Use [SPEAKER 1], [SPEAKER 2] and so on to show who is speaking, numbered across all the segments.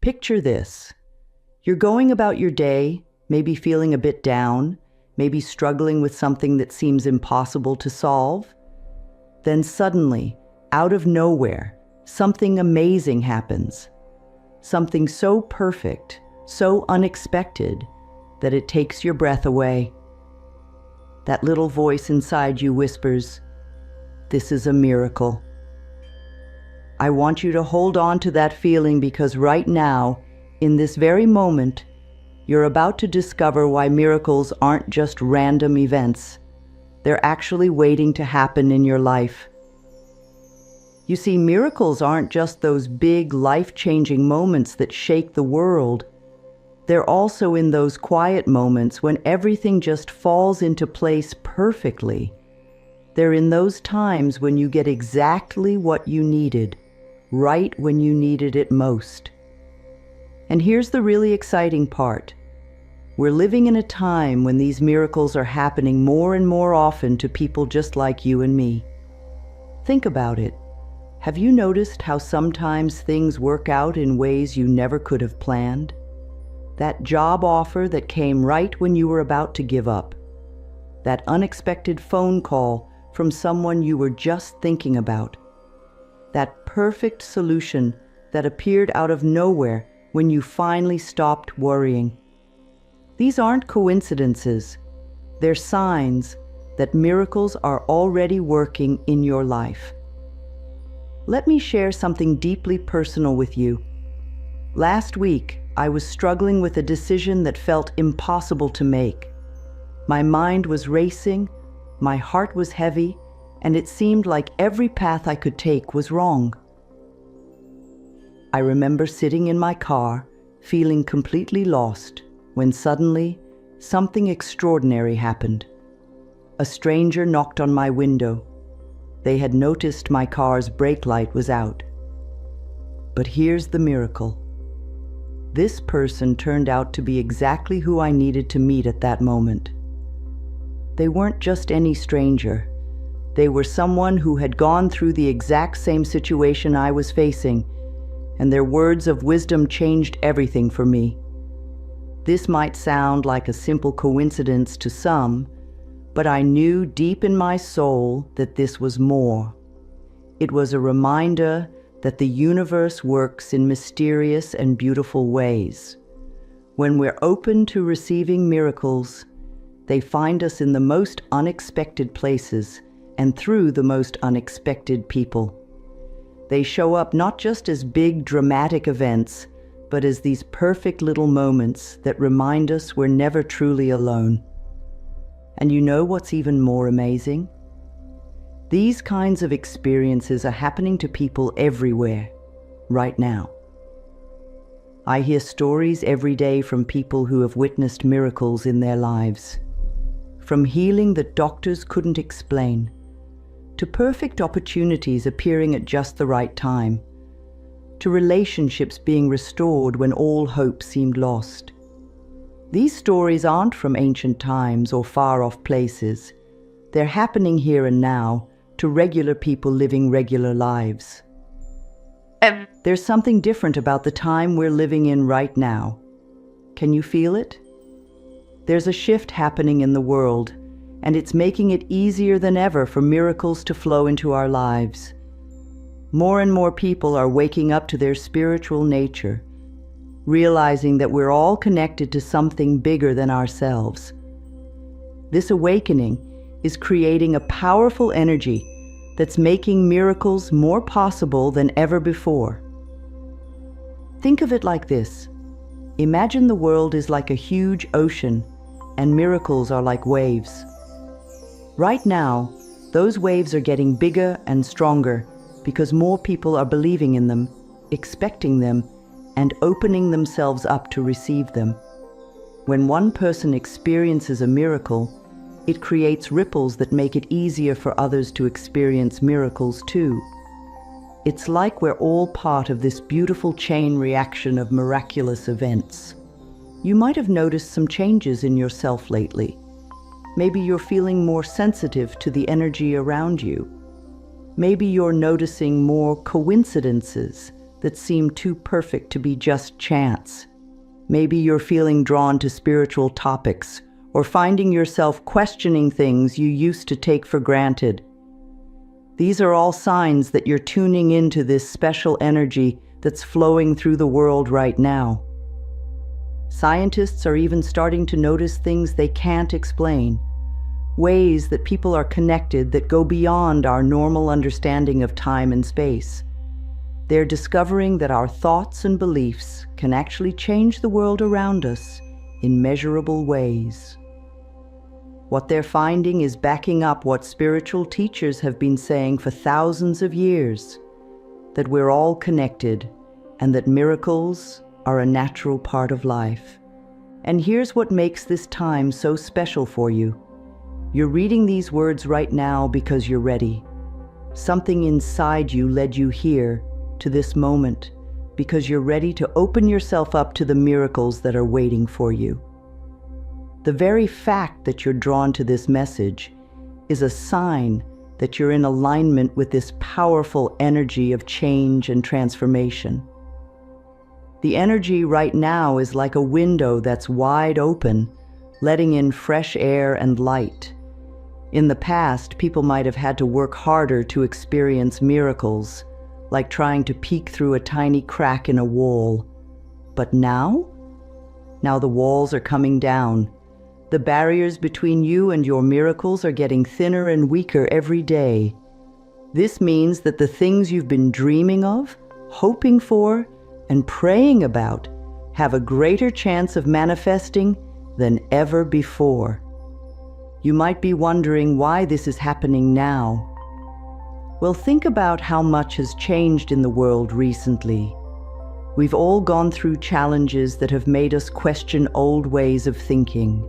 [SPEAKER 1] Picture this. You're going about your day, maybe feeling a bit down, maybe struggling with something that seems impossible to solve. Then suddenly, out of nowhere, something amazing happens. Something so perfect, so unexpected, that it takes your breath away. That little voice inside you whispers, "This is a miracle." I want you to hold on to that feeling because right now, in this very moment, you're about to discover why miracles aren't just random events. They're actually waiting to happen in your life. You see, miracles aren't just those big, life-changing moments that shake the world. They're also in those quiet moments when everything just falls into place perfectly. They're in those times when you get exactly what you needed, right when you needed it most. And here's the really exciting part. We're living in a time when these miracles are happening more and more often to people just like you and me. Think about it. Have you noticed how sometimes things work out in ways you never could have planned? That job offer that came right when you were about to give up. That unexpected phone call from someone you were just thinking about. That perfect solution that appeared out of nowhere when you finally stopped worrying. These aren't coincidences. They're signs that miracles are already working in your life. Let me share something deeply personal with you. Last week, I was struggling with a decision that felt impossible to make. My mind was racing, my heart was heavy, and it seemed like every path I could take was wrong. I remember sitting in my car, feeling completely lost, when suddenly, something extraordinary happened. A stranger knocked on my window. They had noticed my car's brake light was out. But here's the miracle. This person turned out to be exactly who I needed to meet at that moment. They weren't just any stranger. They were someone who had gone through the exact same situation I was facing, and their words of wisdom changed everything for me. This might sound like a simple coincidence to some, but I knew deep in my soul that this was more. It was a reminder that the universe works in mysterious and beautiful ways. When we're open to receiving miracles, they find us in the most unexpected places and through the most unexpected people. They show up not just as big, dramatic events, but as these perfect little moments that remind us we're never truly alone. And you know what's even more amazing? These kinds of experiences are happening to people everywhere, right now. I hear stories every day from people who have witnessed miracles in their lives. From healing that doctors couldn't explain, to perfect opportunities appearing at just the right time, to relationships being restored when all hope seemed lost. These stories aren't from ancient times or far-off places. They're happening here and now to regular people living regular lives. There's something different about the time we're living in right now. Can you feel it? There's a shift happening in the world, and it's making it easier than ever for miracles to flow into our lives. More and more people are waking up to their spiritual nature, realizing that we're all connected to something bigger than ourselves. This awakening is creating a powerful energy that's making miracles more possible than ever before. Think of it like this. Imagine the world is like a huge ocean, and miracles are like waves. Right now, those waves are getting bigger and stronger because more people are believing in them, expecting them, and opening themselves up to receive them. When one person experiences a miracle, it creates ripples that make it easier for others to experience miracles too. It's like we're all part of this beautiful chain reaction of miraculous events. You might have noticed some changes in yourself lately. Maybe you're feeling more sensitive to the energy around you. Maybe you're noticing more coincidences that seem too perfect to be just chance. Maybe you're feeling drawn to spiritual topics or finding yourself questioning things you used to take for granted. These are all signs that you're tuning into this special energy that's flowing through the world right now. Scientists are even starting to notice things they can't explain, ways that people are connected that go beyond our normal understanding of time and space. They're discovering that our thoughts and beliefs can actually change the world around us in measurable ways. What they're finding is backing up what spiritual teachers have been saying for thousands of years, that we're all connected and that miracles are a natural part of life. And here's what makes this time so special for you. You're reading these words right now because you're ready. Something inside you led you here, to this moment, because you're ready to open yourself up to the miracles that are waiting for you. The very fact that you're drawn to this message is a sign that you're in alignment with this powerful energy of change and transformation. The energy right now is like a window that's wide open, letting in fresh air and light. In the past, people might have had to work harder to experience miracles, like trying to peek through a tiny crack in a wall. But now the walls are coming down. The barriers between you and your miracles are getting thinner and weaker every day. This means that the things you've been dreaming of, hoping for, and praying about have a greater chance of manifesting than ever before. You might be wondering why this is happening now. Well, think about how much has changed in the world recently. We've all gone through challenges that have made us question old ways of thinking.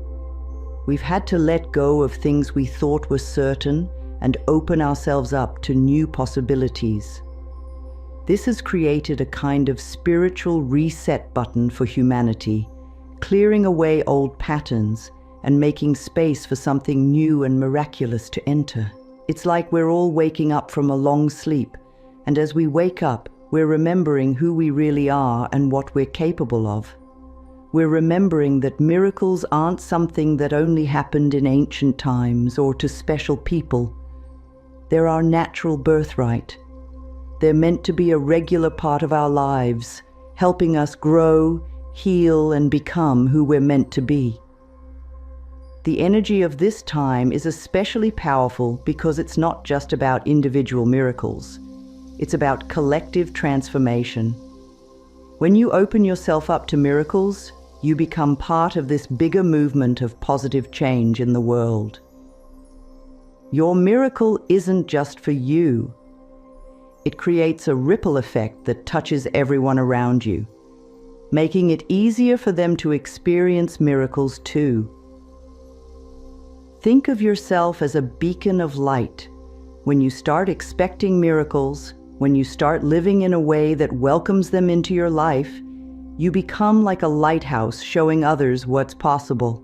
[SPEAKER 1] We've had to let go of things we thought were certain and open ourselves up to new possibilities. This has created a kind of spiritual reset button for humanity, clearing away old patterns and making space for something new and miraculous to enter. It's like we're all waking up from a long sleep, and as we wake up, we're remembering who we really are and what we're capable of. We're remembering that miracles aren't something that only happened in ancient times or to special people. They're our natural birthright. They're meant to be a regular part of our lives, helping us grow, heal, and become who we're meant to be. The energy of this time is especially powerful because it's not just about individual miracles. It's about collective transformation. When you open yourself up to miracles, you become part of this bigger movement of positive change in the world. Your miracle isn't just for you. It creates a ripple effect that touches everyone around you, making it easier for them to experience miracles too. Think of yourself as a beacon of light. When you start expecting miracles, when you start living in a way that welcomes them into your life, you become like a lighthouse showing others what's possible.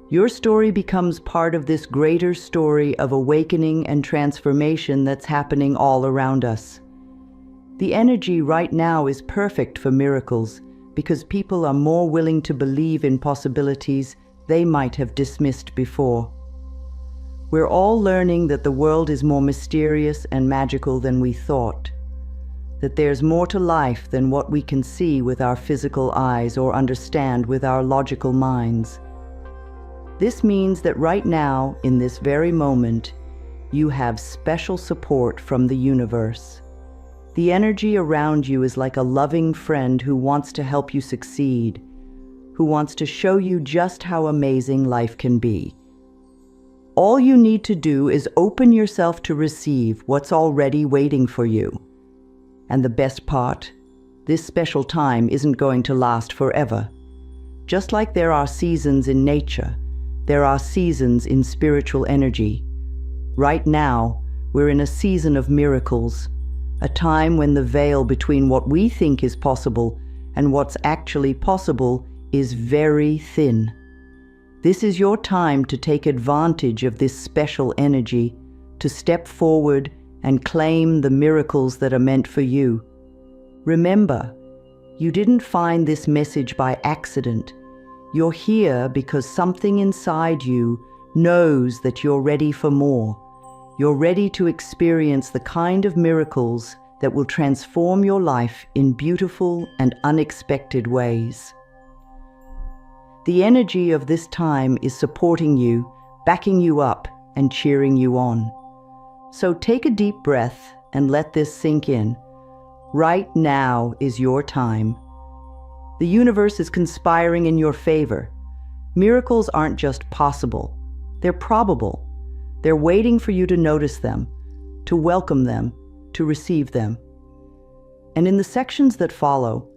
[SPEAKER 1] Your story becomes part of this greater story of awakening and transformation that's happening all around us. The energy right now is perfect for miracles because people are more willing to believe in possibilities they might have dismissed before. We're all learning that the world is more mysterious and magical than we thought, that there's more to life than what we can see with our physical eyes or understand with our logical minds. This means that right now, in this very moment, you have special support from the universe. The energy around you is like a loving friend who wants to help you succeed, who wants to show you just how amazing life can be. All you need to do is open yourself to receive what's already waiting for you. And the best part, this special time isn't going to last forever. Just like there are seasons in nature, there are seasons in spiritual energy. Right now, we're in a season of miracles, a time when the veil between what we think is possible and what's actually possible is very thin. This is your time to take advantage of this special energy, to step forward and claim the miracles that are meant for you. Remember, you didn't find this message by accident. You're here because something inside you knows that you're ready for more. You're ready to experience the kind of miracles that will transform your life in beautiful and unexpected ways. The energy of this time is supporting you, backing you up, and cheering you on. So take a deep breath and let this sink in. Right now is your time. The universe is conspiring in your favor. Miracles aren't just possible, they're probable. They're waiting for you to notice them, to welcome them, to receive them. And in the sections that follow,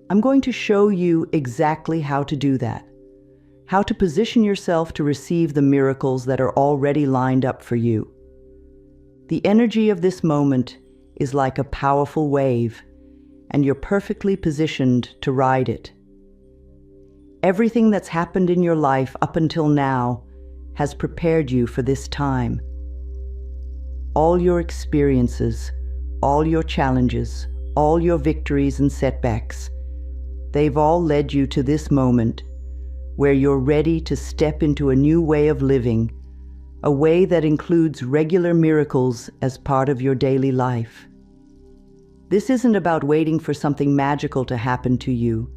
[SPEAKER 1] I'm going to show you exactly how to do that, how to position yourself to receive the miracles that are already lined up for you. The energy of this moment is like a powerful wave, and you're perfectly positioned to ride it. Everything that's happened in your life up until now has prepared you for this time. All your experiences, all your challenges, all your victories and setbacks, they've all led you to this moment where you're ready to step into a new way of living, a way that includes regular miracles as part of your daily life. This isn't about waiting for something magical to happen to you.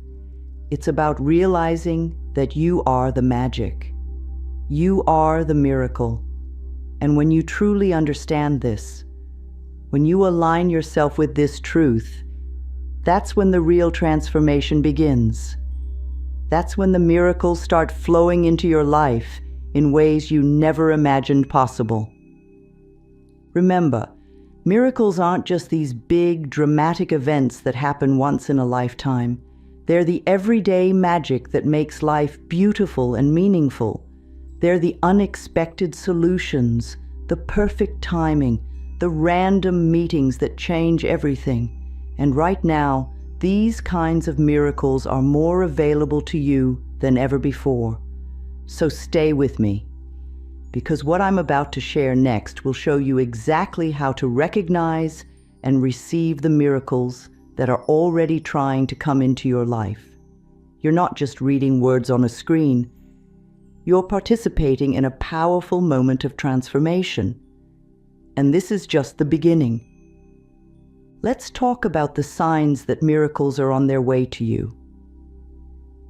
[SPEAKER 1] It's about realizing that you are the magic. You are the miracle. And when you truly understand this, when you align yourself with this truth, that's when the real transformation begins. That's when the miracles start flowing into your life in ways you never imagined possible. Remember, miracles aren't just these big, dramatic events that happen once in a lifetime. They're the everyday magic that makes life beautiful and meaningful. They're the unexpected solutions, the perfect timing, the random meetings that change everything. And right now, these kinds of miracles are more available to you than ever before. So stay with me, because what I'm about to share next will show you exactly how to recognize and receive the miracles that are already trying to come into your life. You're not just reading words on a screen. You're participating in a powerful moment of transformation. And this is just the beginning. Let's talk about the signs that miracles are on their way to you.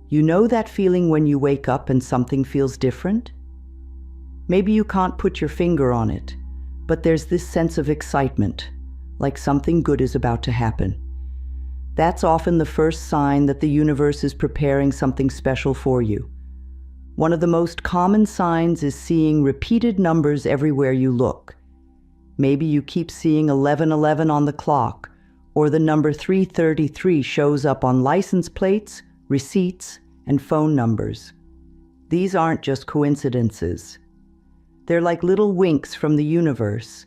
[SPEAKER 1] You know that feeling when you wake up and something feels different? Maybe you can't put your finger on it, but there's this sense of excitement, like something good is about to happen. That's often the first sign that the universe is preparing something special for you. One of the most common signs is seeing repeated numbers everywhere you look. Maybe you keep seeing 1111 on the clock, or the number 333 shows up on license plates, receipts, and phone numbers. These aren't just coincidences. They're like little winks from the universe,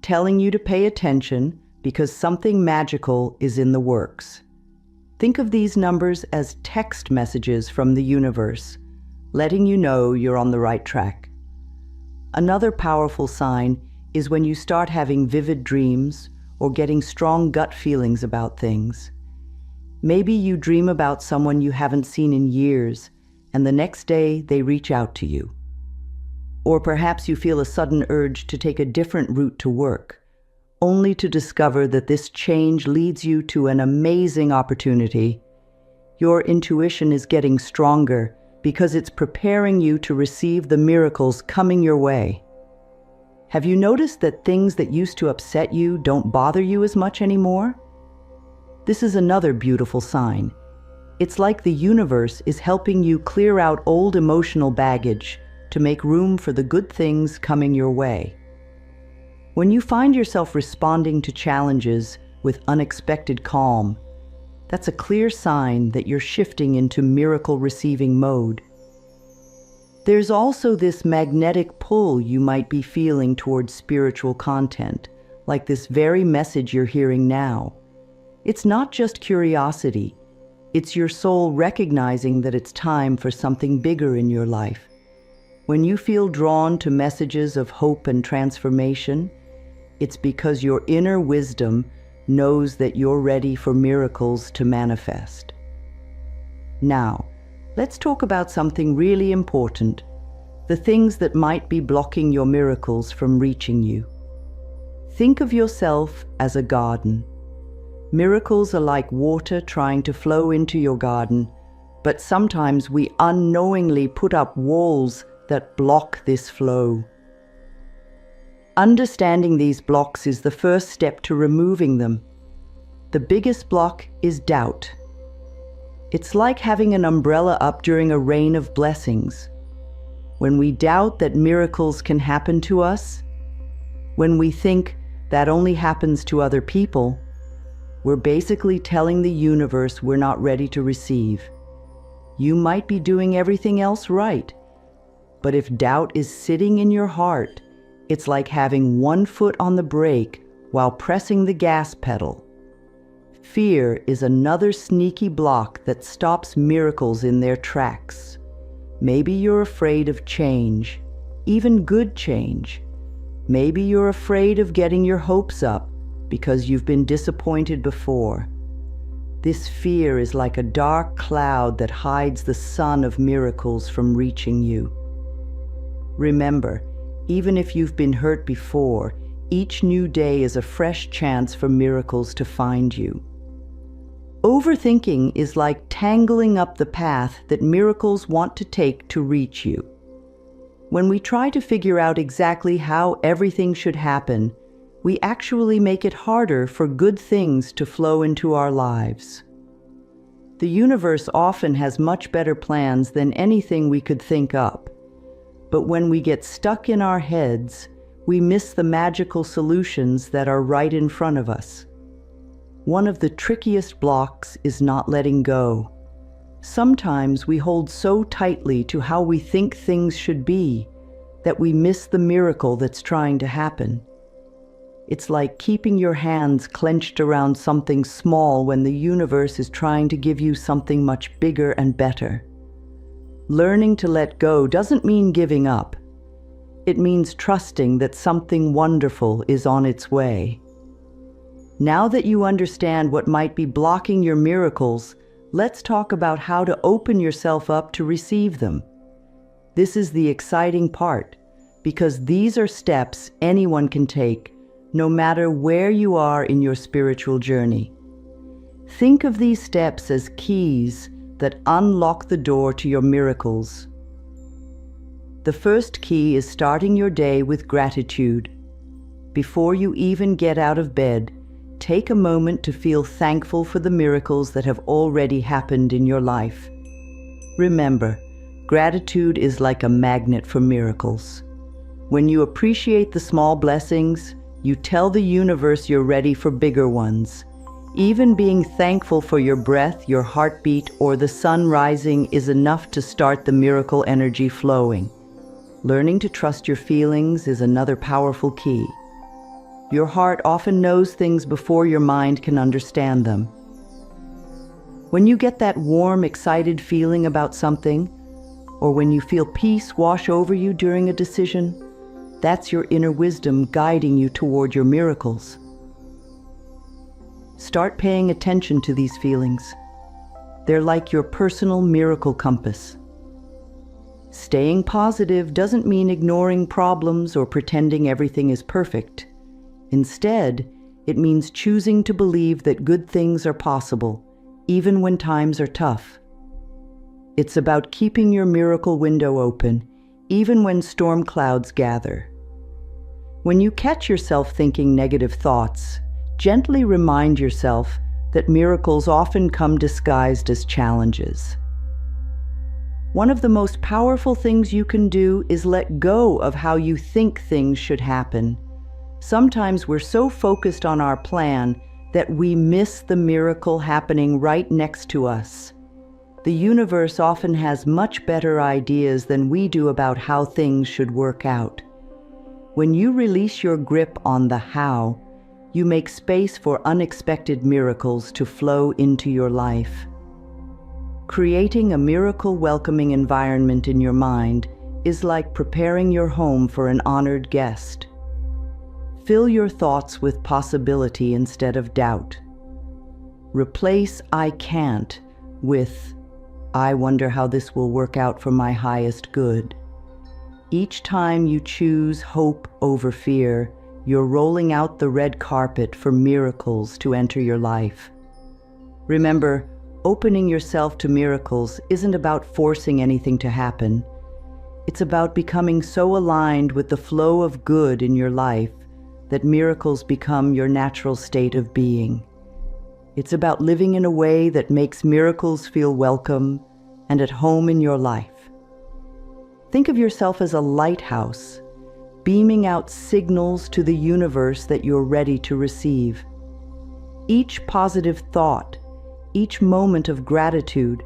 [SPEAKER 1] telling you to pay attention because something magical is in the works. Think of these numbers as text messages from the universe, letting you know you're on the right track. Another powerful sign is when you start having vivid dreams or getting strong gut feelings about things. Maybe you dream about someone you haven't seen in years, and the next day they reach out to you. Or perhaps you feel a sudden urge to take a different route to work, only to discover that this change leads you to an amazing opportunity. Your intuition is getting stronger because it's preparing you to receive the miracles coming your way. Have you noticed that things that used to upset you don't bother you as much anymore? This is another beautiful sign. It's like the universe is helping you clear out old emotional baggage to make room for the good things coming your way. When you find yourself responding to challenges with unexpected calm, that's a clear sign that you're shifting into miracle-receiving mode. There's also this magnetic pull you might be feeling towards spiritual content, like this very message you're hearing now. It's not just curiosity, it's your soul recognizing that it's time for something bigger in your life. When you feel drawn to messages of hope and transformation, it's because your inner wisdom knows that you're ready for miracles to manifest. Now, let's talk about something really important, the things that might be blocking your miracles from reaching you. Think of yourself as a garden. Miracles are like water trying to flow into your garden, but sometimes we unknowingly put up walls that block this flow. Understanding these blocks is the first step to removing them. The biggest block is doubt. It's like having an umbrella up during a rain of blessings. When we doubt that miracles can happen to us, when we think that only happens to other people, we're basically telling the universe we're not ready to receive. You might be doing everything else right, but if doubt is sitting in your heart, it's like having one foot on the brake while pressing the gas pedal. Fear is another sneaky block that stops miracles in their tracks. Maybe you're afraid of change, even good change. Maybe you're afraid of getting your hopes up because you've been disappointed before. This fear is like a dark cloud that hides the sun of miracles from reaching you. Remember, even if you've been hurt before, each new day is a fresh chance for miracles to find you. Overthinking is like tangling up the path that miracles want to take to reach you. When we try to figure out exactly how everything should happen, we actually make it harder for good things to flow into our lives. The universe often has much better plans than anything we could think up. But when we get stuck in our heads, we miss the magical solutions that are right in front of us. One of the trickiest blocks is not letting go. Sometimes we hold so tightly to how we think things should be that we miss the miracle that's trying to happen. It's like keeping your hands clenched around something small when the universe is trying to give you something much bigger and better. Learning to let go doesn't mean giving up. It means trusting that something wonderful is on its way. Now that you understand what might be blocking your miracles, let's talk about how to open yourself up to receive them. This is the exciting part, because these are steps anyone can take, no matter where you are in your spiritual journey. Think of these steps as keys that unlock the door to your miracles. The first key is starting your day with gratitude. Before you even get out of bed, take a moment to feel thankful for the miracles that have already happened in your life. Remember, gratitude is like a magnet for miracles. When you appreciate the small blessings, you tell the universe you're ready for bigger ones. Even being thankful for your breath, your heartbeat, or the sun rising is enough to start the miracle energy flowing. Learning to trust your feelings is another powerful key. Your heart often knows things before your mind can understand them. When you get that warm, excited feeling about something, or when you feel peace wash over you during a decision, that's your inner wisdom guiding you toward your miracles. Start paying attention to these feelings. They're like your personal miracle compass. Staying positive doesn't mean ignoring problems or pretending everything is perfect. Instead, it means choosing to believe that good things are possible, even when times are tough. It's about keeping your miracle window open, even when storm clouds gather. When you catch yourself thinking negative thoughts, gently remind yourself that miracles often come disguised as challenges. One of the most powerful things you can do is let go of how you think things should happen. Sometimes we're so focused on our plan that we miss the miracle happening right next to us. The universe often has much better ideas than we do about how things should work out. When you release your grip on the how, you make space for unexpected miracles to flow into your life. Creating a miracle-welcoming environment in your mind is like preparing your home for an honored guest. Fill your thoughts with possibility instead of doubt. Replace "I can't" with "I wonder how this will work out for my highest good." Each time you choose hope over fear, you're rolling out the red carpet for miracles to enter your life. Remember, opening yourself to miracles isn't about forcing anything to happen. It's about becoming so aligned with the flow of good in your life that miracles become your natural state of being. It's about living in a way that makes miracles feel welcome and at home in your life. Think of yourself as a lighthouse, beaming out signals to the universe that you're ready to receive. Each positive thought, each moment of gratitude,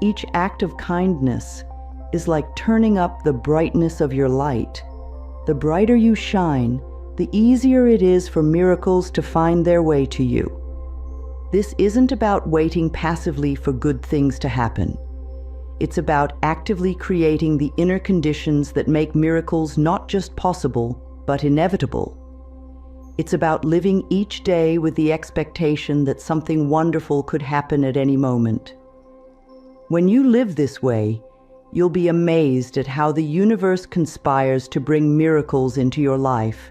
[SPEAKER 1] each act of kindness is like turning up the brightness of your light. The brighter you shine, the easier it is for miracles to find their way to you. This isn't about waiting passively for good things to happen. It's about actively creating the inner conditions that make miracles not just possible, but inevitable. It's about living each day with the expectation that something wonderful could happen at any moment. When you live this way, you'll be amazed at how the universe conspires to bring miracles into your life.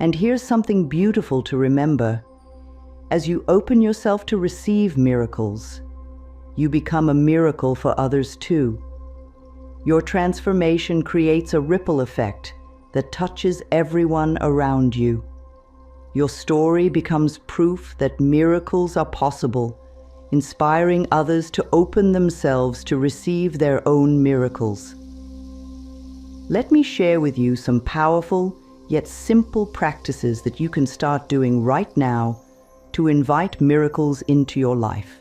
[SPEAKER 1] And here's something beautiful to remember. As you open yourself to receive miracles, you become a miracle for others too. Your transformation creates a ripple effect that touches everyone around you. Your story becomes proof that miracles are possible, inspiring others to open themselves to receive their own miracles. Let me share with you some powerful yet simple practices that you can start doing right now to invite miracles into your life.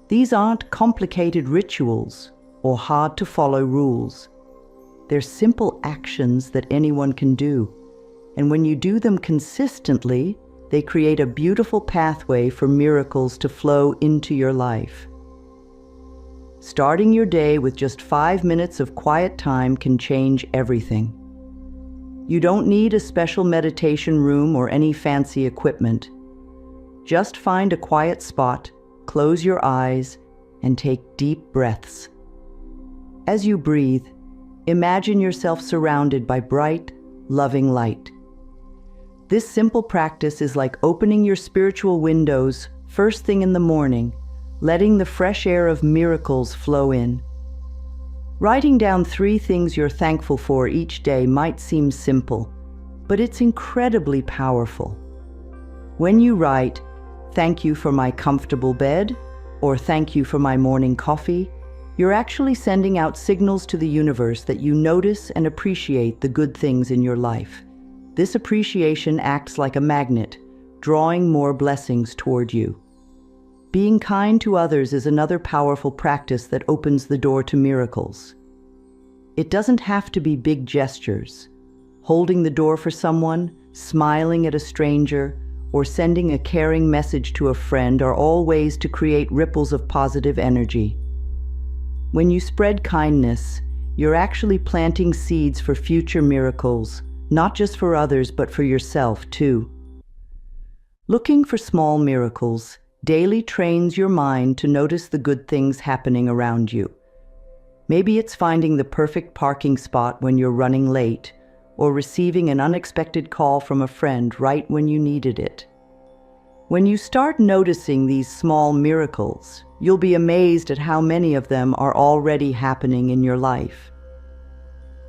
[SPEAKER 1] These aren't complicated rituals or hard-to-follow rules. They're simple actions that anyone can do, and when you do them consistently, they create a beautiful pathway for miracles to flow into your life. Starting your day with just 5 minutes of quiet time can change everything. You don't need a special meditation room or any fancy equipment. Just find a quiet spot, close your eyes, and take deep breaths. As you breathe, imagine yourself surrounded by bright, loving light. This simple practice is like opening your spiritual windows first thing in the morning, letting the fresh air of miracles flow in. Writing down 3 things you're thankful for each day might seem simple, but it's incredibly powerful. When you write, "Thank you for my comfortable bed," or "Thank you for my morning coffee," you're actually sending out signals to the universe that you notice and appreciate the good things in your life. This appreciation acts like a magnet, drawing more blessings toward you. Being kind to others is another powerful practice that opens the door to miracles. It doesn't have to be big gestures. Holding the door for someone, smiling at a stranger, or sending a caring message to a friend are all ways to create ripples of positive energy. When you spread kindness, you're actually planting seeds for future miracles, not just for others, but for yourself too. Looking for small miracles daily trains your mind to notice the good things happening around you. Maybe it's finding the perfect parking spot when you're running late, or receiving an unexpected call from a friend right when you needed it. When you start noticing these small miracles, you'll be amazed at how many of them are already happening in your life.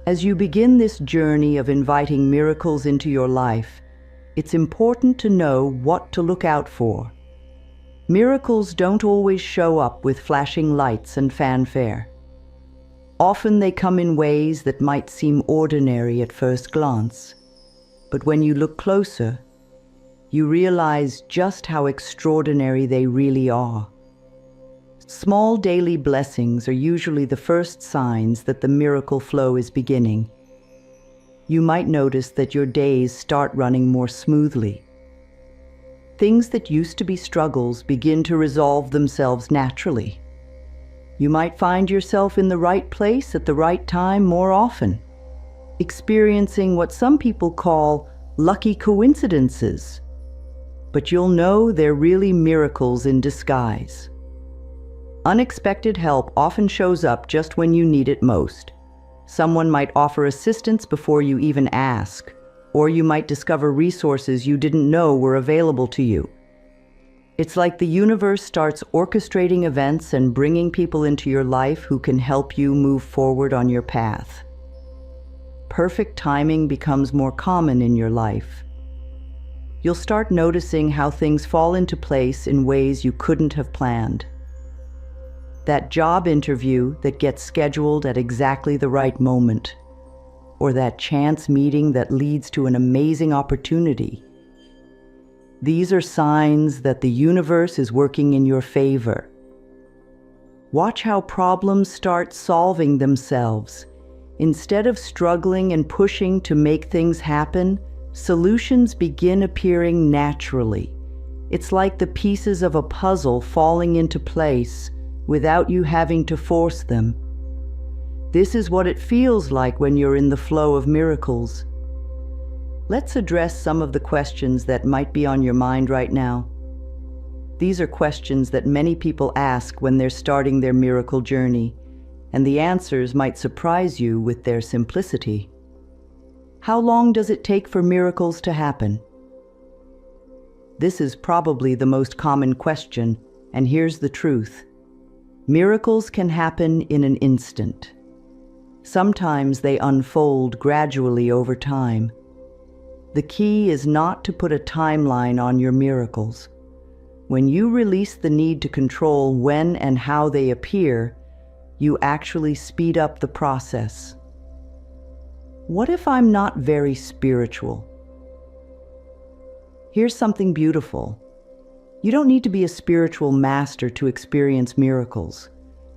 [SPEAKER 1] As you begin this journey of inviting miracles into your life, it's important to know what to look out for. Miracles don't always show up with flashing lights and fanfare. Often they come in ways that might seem ordinary at first glance. But when you look closer, you realize just how extraordinary they really are. Small daily blessings are usually the first signs that the miracle flow is beginning. You might notice that your days start running more smoothly. Things that used to be struggles begin to resolve themselves naturally. You might find yourself in the right place at the right time more often, experiencing what some people call lucky coincidences. But you'll know they're really miracles in disguise. Unexpected help often shows up just when you need it most. Someone might offer assistance before you even ask, or you might discover resources you didn't know were available to you. It's like the universe starts orchestrating events and bringing people into your life who can help you move forward on your path. Perfect timing becomes more common in your life. You'll start noticing how things fall into place in ways you couldn't have planned. That job interview that gets scheduled at exactly the right moment, or that chance meeting that leads to an amazing opportunity. These are signs that the universe is working in your favor. Watch how problems start solving themselves. Instead of struggling and pushing to make things happen, solutions begin appearing naturally. It's like the pieces of a puzzle falling into place without you having to force them. This is what it feels like when you're in the flow of miracles. Let's address some of the questions that might be on your mind right now. These are questions that many people ask when they're starting their miracle journey, and the answers might surprise you with their simplicity. How long does it take for miracles to happen? This is probably the most common question, and here's the truth. Miracles can happen in an instant. Sometimes they unfold gradually over time. The key is not to put a timeline on your miracles. When you release the need to control when and how they appear, you actually speed up the process. What if I'm not very spiritual? Here's something beautiful. You don't need to be a spiritual master to experience miracles.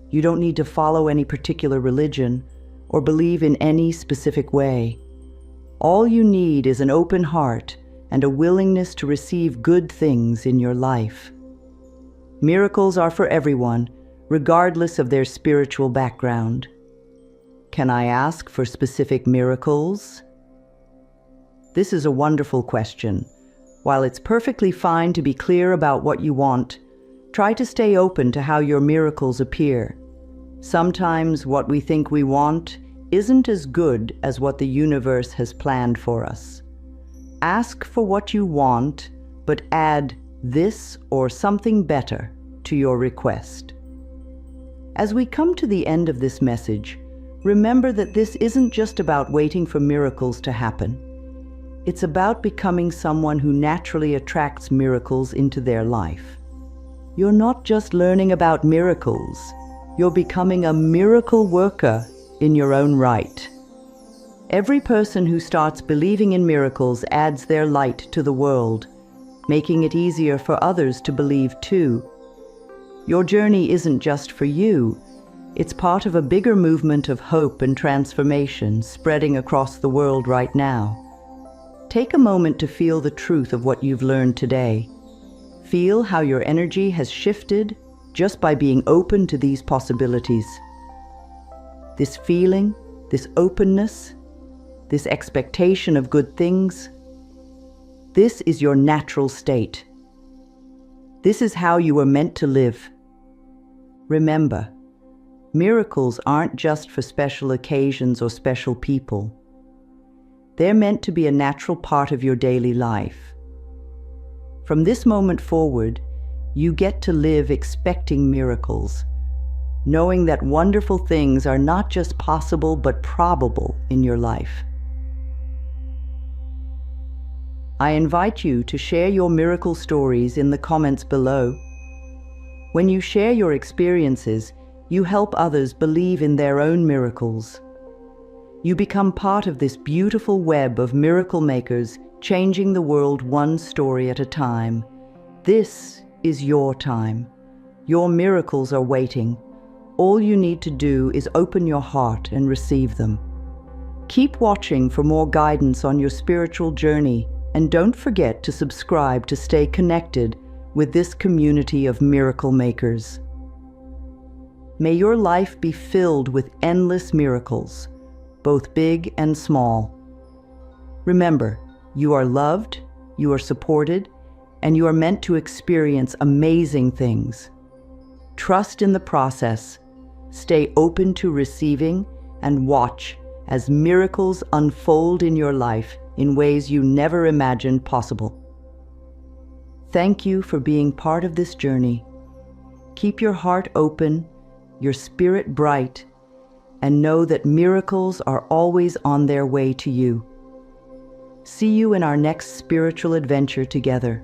[SPEAKER 1] You don't need to follow any particular religion or believe in any specific way. All you need is an open heart and a willingness to receive good things in your life. Miracles are for everyone, regardless of their spiritual background. Can I ask for specific miracles? This is a wonderful question. While it's perfectly fine to be clear about what you want, try to stay open to how your miracles appear. Sometimes what we think we want isn't as good as what the universe has planned for us. Ask for what you want, but add this or something better to your request. As we come to the end of this message, remember that this isn't just about waiting for miracles to happen. It's about becoming someone who naturally attracts miracles into their life. You're not just learning about miracles, you're becoming a miracle worker in your own right. Every person who starts believing in miracles adds their light to the world, making it easier for others to believe too. Your journey isn't just for you, it's part of a bigger movement of hope and transformation spreading across the world right now. Take a moment to feel the truth of what you've learned today. Feel how your energy has shifted just by being open to these possibilities. This feeling, this openness, this expectation of good things, this is your natural state. This is how you were meant to live. Remember, miracles aren't just for special occasions or special people. They're meant to be a natural part of your daily life. From this moment forward, you get to live expecting miracles, knowing that wonderful things are not just possible but probable in your life. I invite you to share your miracle stories in the comments below. When you share your experiences, you help others believe in their own miracles. You become part of this beautiful web of miracle makers, changing the world one story at a time. This is your time. Your miracles are waiting. All you need to do is open your heart and receive them. Keep watching for more guidance on your spiritual journey, and don't forget to subscribe to stay connected with this community of miracle makers. May your life be filled with endless miracles, both big and small. Remember, You are loved, you are supported, and you are meant to experience amazing things. Trust in the process, stay open to receiving, and watch as miracles unfold in your life in ways you never imagined possible. Thank you for being part of this journey. Keep your heart open, your spirit bright, and know that miracles are always on their way to you. See you in our next spiritual adventure together.